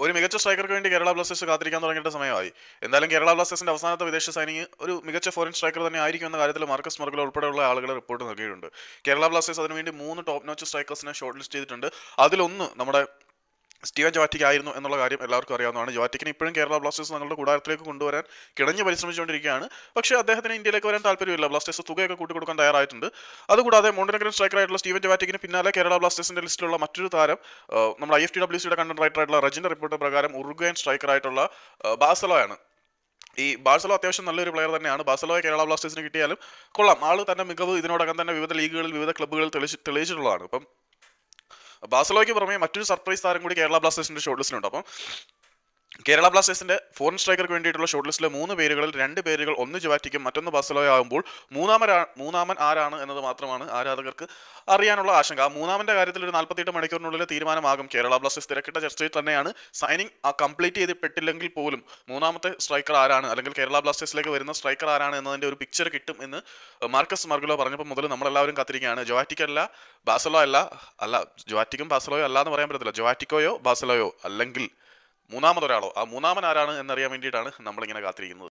ഒരു മികച്ച സ്ട്രൈക്കർക്ക് വേണ്ടി കേരള ബ്ലാസ്റ്റേഴ്സ് കാത്തിരിക്കാൻ തുടങ്ങിയിട്ട് സമയമായി. എന്തായാലും കേരള ബ്ലാസ്റ്റേഴ്സിന്റെ അവസാനത്തെ വിദേശ സൈനിങ് ഒരു മികച്ച ഫോറിൻ സ്ട്രൈക്കർ തന്നെ ആയിരിക്കും എന്ന കാര്യത്തിൽ മാർക്കസ് മർഗലോ ഉൾപ്പെടെയുള്ള ആളുകൾ റിപ്പോർട്ട് നൽകിയിട്ടുണ്ട്. കേരള ബ്ലാസ്റ്റേഴ്സ് അതിനുവേണ്ടി 3 ടോപ്പ് നോച്ച് സ്ട്രൈക്കേഴ്സിനെ ഷോർട്ട് ലിസ്റ്റ് ചെയ്തിട്ടുണ്ട്. അതിലൊന്ന് നമ്മുടെ സ്റ്റീവൻ ജോവാറ്റിക് ആയിരുന്നു എന്നുള്ള കാര്യം എല്ലാവർക്കും അറിയാവുന്നതാണ്. ജോവാറ്റിക്കിനെ ഇപ്പോഴും കേരള ബ്ലാസ്റ്റേഴ്സ് തങ്ങളുടെ കൂടാരത്തിലേക്ക് കൊണ്ടുവരാൻ കിണഞ്ഞ് പരിശ്രമിച്ചുകൊണ്ടിരിക്കുകയാണ്. പക്ഷേ അദ്ദേഹത്തിന് ഇന്ത്യയിലേക്ക് വരാൻ താല്പര്യമില്ല. ബ്ലാസ്റ്റേഴ്സ് തുകയൊക്കെ കൂട്ടിക്കൊടുക്കാൻ തയ്യാറായിട്ടുണ്ട്. അതുകൂടാതെ മോണ്ടനഗ്രൻ സ്ട്രൈക്കറായിട്ടുള്ള സ്റ്റീവൻ ജോവാറ്റിക്കിന് പിന്നാലെ കേരള ബ്ലാസ്റ്റേഴ്സിന്റെ ലിസ്റ്റിലുള്ള മറ്റൊരു താരം നമ്മുടെ IFTWCയുടെ കണ്ടന്റ് റൈറ്റർ ആയിട്ടുള്ള റജിന്റെ റിപ്പോർട്ട് പ്രകാരം ഉറുഗ്വേൻ സ്ട്രൈക്കറായിട്ടുള്ള ബാഴ്സലോയാണ്. ഈ ബാഴ്സലോ അത്യാവശ്യം നല്ലൊരു പ്ലെയർ തന്നെയാണ്. ബാഴ്സലോയെ കേരള ബ്ലാസ്റ്റേഴ്സിന് കിട്ടിയാലും കൊള്ളാം. ആള് തന്നെ മികവ് ഇതിനോടകം തന്നെ വിവിധ ലീഗുകളിൽ വിവിധ ക്ലബ്ബുകളിൽ തെളിയിച്ചിട്ടുള്ളതാണ്. ഇപ്പം ബാഴ്സലോയ്ക്ക് പുറമെ മറ്റൊരു സർപ്രൈസ് താരം കൂടി കേരള ബ്ലാസ്റ്റേഴ്സിന്റെ ഷോർട്ട് ലിസ്റ്റിലുണ്ട്. അപ്പം കേരള ബ്ലാസ്റ്റേഴ്സിന്റെ ഫോറിൻ സ്ട്രൈക്കർക്ക് വേണ്ടിയിട്ടുള്ള ഷോർട്ട് ലിസ്റ്റിലെ 3 പേരുകളിൽ 2 പേരുകൾ ഒന്ന് ജുവാറ്റിക്കും മറ്റൊന്ന് ബാഴ്സലോയ ആകുമ്പോൾ മൂന്നാമൻ ആരാണ് എന്നത് മാത്രമാണ് ആരാധകർക്ക് അറിയാനുള്ള ആശങ്ക. ആ മൂന്നാമന്റെ കാര്യത്തിൽ ഒരു 48 മണിക്കൂറിനുള്ളിൽ തീരുമാനമാകും. കേരള ബ്ലാസ്റ്റേഴ്സ് തിരക്കിട്ട ചർച്ചയിൽ തന്നെയാണ്. സൈനിങ് കംപ്ലീറ്റ് ചെയ്തിട്ടില്ലെങ്കിൽ പോലും മൂന്നാമത്തെ സ്ട്രൈക്കർ ആരാണ്, അല്ലെങ്കിൽ കേരള ബ്ലാസ്റ്റേഴ്സിലേക്ക് വരുന്ന സ്ട്രൈക്കർ ആരാണ് എന്നതിന്റെ ഒരു പിക്ചർ കിട്ടും എന്ന് മാർക്കസ് മർഗലോ പറഞ്ഞപ്പോൾ മുതൽ നമ്മളെല്ലാവരും കാത്തിരിക്കുകയാണ്. ജോവാറ്റിക് അല്ല, ബാഴ്സലോ അല്ല ജോവാറ്റിക്കും ബാഴ്സലോയോ അല്ല എന്ന് പറയാൻ പറ്റത്തില്ല. ജോവാറ്റിക്കോയോ ബാഴ്സലോയോ അല്ലെങ്കിൽ മൂന്നാമതൊരാളോ, ആ മൂന്നാമൻ ആരാണ് എന്നറിയാൻ വേണ്ടിയിട്ടാണ് നമ്മളിങ്ങനെ കാത്തിരിക്കുന്നത്.